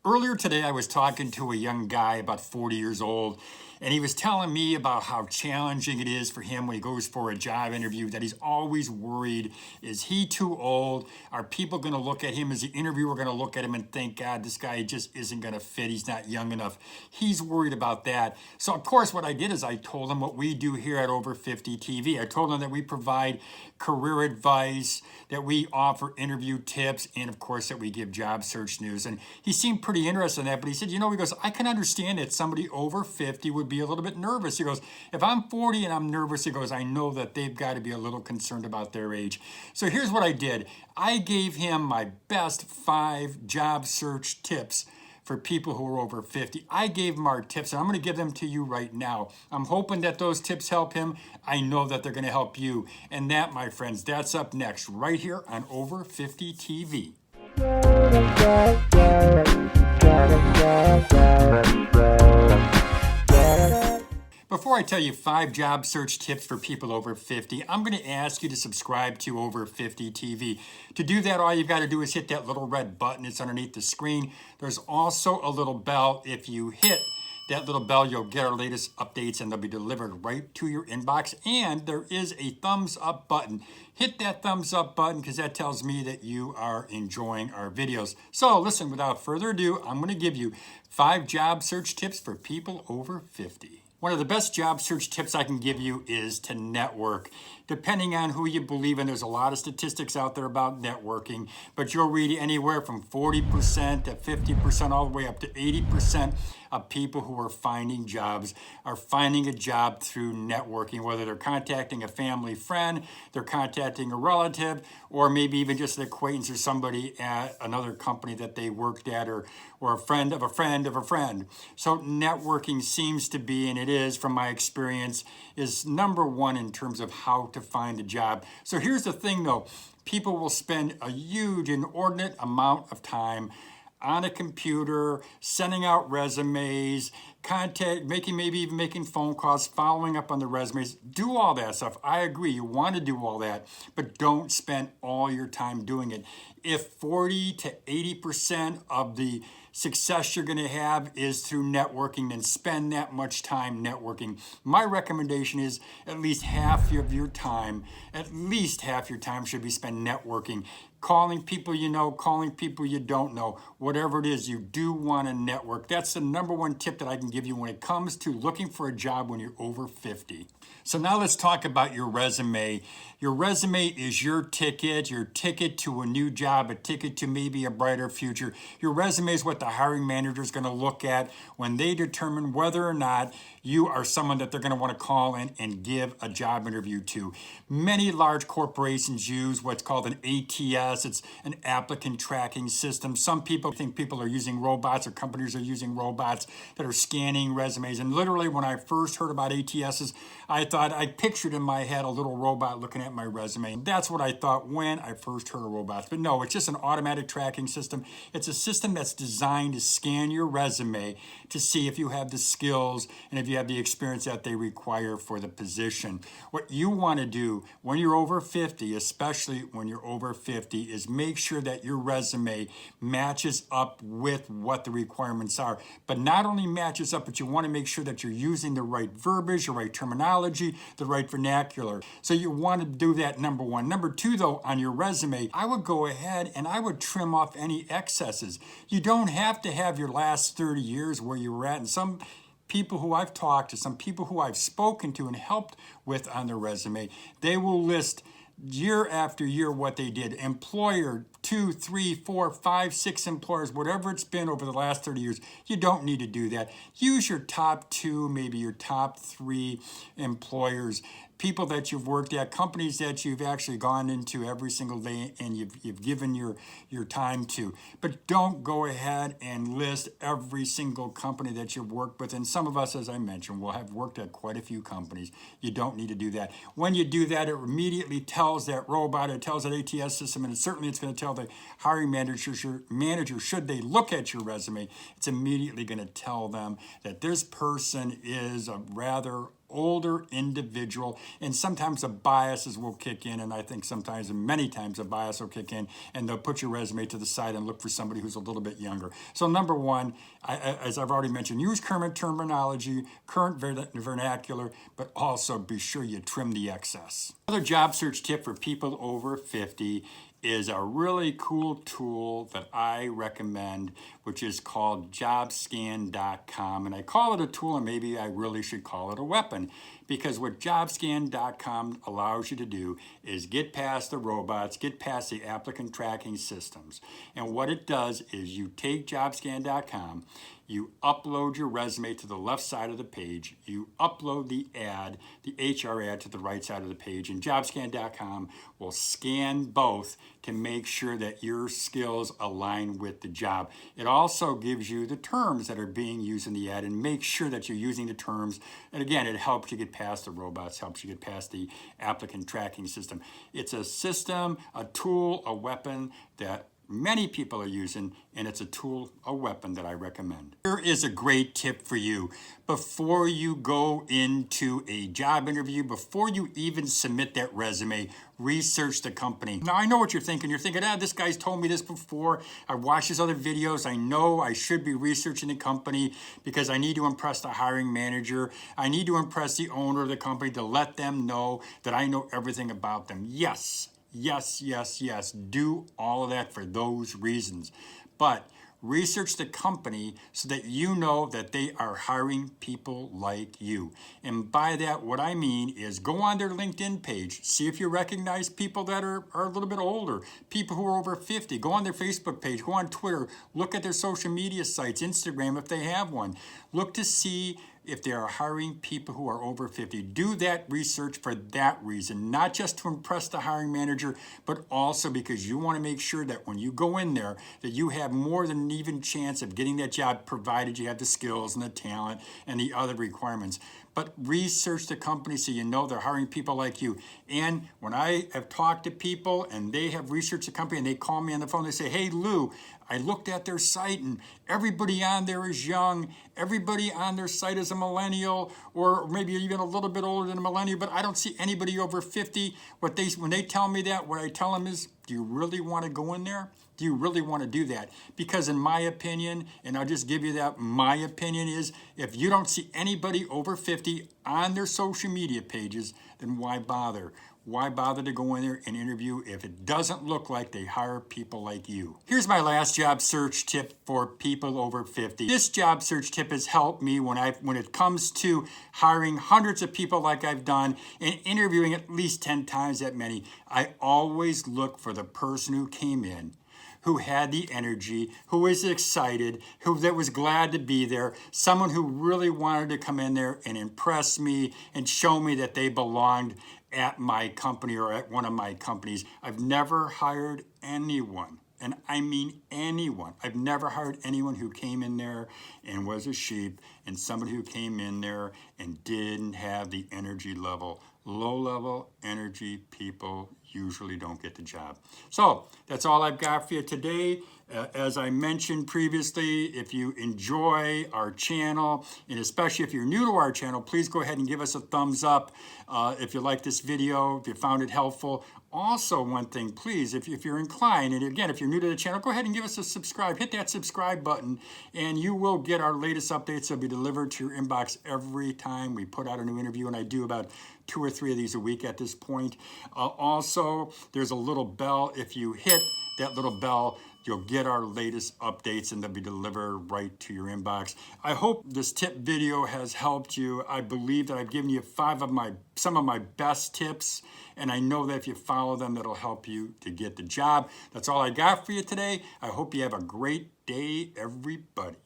Earlier today, I was talking to a young guy about 40 years old, and he was telling me about how challenging it is for him when he goes for a job interview, that he's always worried, is he too old? Are people going to look at him? Is the interviewer going to look at him and think, God, this guy just isn't going to fit. He's not young enough. He's worried about that. So, of course, what I did is I told him what we do here at Over 50 TV. I told him that we provide career advice, that we offer interview tips, and of course that we give job search news. And he seemed pretty interested in that, but he said, he goes, I can understand that somebody over 50 would be a little bit nervous. He goes, if I'm 40 and I'm nervous, he goes, I know that they've got to be a little concerned about their age. So here's what I did. I gave him my best 5 job search tips for people who are over 50. I gave him our tips, and I'm going to give them to you right now. I'm hoping that those tips help him. I know that they're going to help you. And that, my friends, that's up next, right here on Over 50 TV. Before I tell you 5 job search tips for people over 50, I'm going to ask you to subscribe to Over 50 TV. To do that, all you've got to do is hit that little red button. It's underneath the screen. There's also a little bell. If you hit that little bell, you'll get our latest updates and they'll be delivered right to your inbox. And there is a thumbs up button. Hit that thumbs up button because that tells me that you are enjoying our videos. So listen, without further ado, I'm going to give you 5 job search tips for people over 50. One of the best job search tips I can give you is to network. Depending on who you believe in, there's a lot of statistics out there about networking, but you'll read anywhere from 40% to 50%, all the way up to 80% of people who are finding jobs are finding a job through networking, whether they're contacting a family friend, they're contacting a relative, or maybe even just an acquaintance or somebody at another company that they worked at, or a friend of a friend of a friend. So networking seems to be, and it is from my experience, is number one in terms of how to find a job. So here's the thing though, people will spend a huge, inordinate amount of time on a computer, sending out resumes, maybe even making phone calls, following up on the resumes. Do all that stuff. I agree, you want to do all that, but don't spend all your time doing it. If 40 to 80% of the success you're going to have is through networking, then spend that much time networking. My recommendation is at least half of your time should be spent networking. Calling people you know, calling people you don't know, whatever it is, you do want to network. That's the number one tip that I can give you when it comes to looking for a job when you're over 50. So now let's talk about your resume. Your resume is your ticket to a new job, a ticket to maybe a brighter future. Your resume is what the hiring manager is going to look at when they determine whether or not you are someone that they're going to want to call in and give a job interview to. Many large corporations use what's called an ATS. It's an applicant tracking system. Some people think people are using robots, or companies are using robots that are scanning resumes. And literally, when I first heard about ATSs, I pictured in my head a little robot looking at my resume. And that's what I thought when I first heard of robots. But no, it's just an automatic tracking system. It's a system that's designed to scan your resume to see if you have the skills and if you have the experience that they require for the position. What you want to do when you're over 50, especially when you're over 50, is make sure that your resume matches up with what the requirements are. But not only matches up, but you want to make sure that you're using the right verbiage, the right terminology, the right vernacular. So you want to do that, number one. Number two, though, on your resume, I would go ahead and I would trim off any excesses. You don't have to have your last 30 years where you were at. And some people who I've talked to, some people who I've spoken to and helped with on their resume, they will list year after year what they did. Employer, 2, 3, 4, 5, 6 employers, whatever it's been over the last 30 years. You don't need to do that. Use your top 2, maybe your top 3 employers, people that you've worked at, companies that you've actually gone into every single day and you've given your time to. But don't go ahead and list every single company that you've worked with. And some of us, as I mentioned, will have worked at quite a few companies. You don't need to do that. When you do that, it immediately tells that robot, it tells that ATS system, and certainly it's going to tell the hiring manager, should they look at your resume, it's immediately going to tell them that this person is a rather older individual, and sometimes the biases will kick in, and I think sometimes, and many times, the bias will kick in, and they'll put your resume to the side and look for somebody who's a little bit younger. So number one, as I've already mentioned, use current terminology, current vernacular, but also be sure you trim the excess. Another job search tip for people over 50 is a really cool tool that I recommend, which is called Jobscancom. And I call it a tool, and maybe I really should call it a weapon, because what Jobscancom allows you to do is get past the robots, get past the applicant tracking systems. And what it does is you take Jobscan.com, you upload your resume to the left side of the page, you upload the ad, the HR ad, to the right side of the page, and Jobscan.com will scan both to make sure that your skills align with the job. It also gives you the terms that are being used in the ad and make sure that you're using the terms. And again, it helps you get past the robots, helps you get past the applicant tracking system. It's a system, a tool, a weapon that many people are using, and it's a tool, a weapon that I recommend. Here is a great tip for you. Before you go into a job interview, before you even submit that resume, research the company. Now, I know what you're thinking. You're thinking, this guy's told me this before. I watched his other videos. I know I should be researching the company because I need to impress the hiring manager. I need to impress the owner of the company to let them know that I know everything about them. Yes. Yes, yes, yes. Do all of that for those reasons. But research the company so that you know that they are hiring people like you. And by that, what I mean is go on their LinkedIn page. See if you recognize people that are a little bit older, people who are over 50. Go on their Facebook page. Go on Twitter. Look at their social media sites, Instagram if they have one. Look to see if they are hiring people who are over 50. Do that research for that reason, not just to impress the hiring manager, but also because you want to make sure that when you go in there, that you have more than an even chance of getting that job, provided you have the skills and the talent and the other requirements. But research the company so you know they're hiring people like you. And when I have talked to people and they have researched the company and they call me on the phone, they say, hey, Lou, I looked at their site and everybody on there is young. Everybody on their site is a millennial or maybe even a little bit older than a millennial, but I don't see anybody over 50. When they tell me that, what I tell them is, do you really want to go in there? Do you really want to do that? Because in my opinion, and I'll just give you that, my opinion is if you don't see anybody over 50 on their social media pages, then why bother? Why bother to go in there and interview if it doesn't look like they hire people like you? Here's my last job search tip for people over 50. This job search tip has helped me when it comes to hiring hundreds of people like I've done and interviewing at least 10 times that many. I always look for the person who came in, who had the energy, who was excited, that was glad to be there, someone who really wanted to come in there and impress me and show me that they belonged at my company or at one of my companies. I've never hired anyone, and I mean anyone. I've never hired anyone who came in there and was a sheep, and somebody who came in there and didn't have the energy level. Low-level energy people usually don't get the job. So that's all I've got for you today. As I mentioned previously, if you enjoy our channel, and especially if you're new to our channel, please go ahead and give us a thumbs up if you like this video, if you found it helpful. Also, one thing, please, if you're inclined, and again, if you're new to the channel, go ahead and give us a subscribe. Hit that subscribe button, and you will get our latest updates. They'll be delivered to your inbox every time we put out a new interview, and I do about 2 or 3 of these a week at this point. Also, there's a little bell. If you hit that little bell, you'll get our latest updates and they'll be delivered right to your inbox. I hope this tip video has helped you. I believe that I've given you some of my best tips, and I know that if you follow them, that'll help you to get the job. That's all I got for you today. I hope you have a great day, everybody.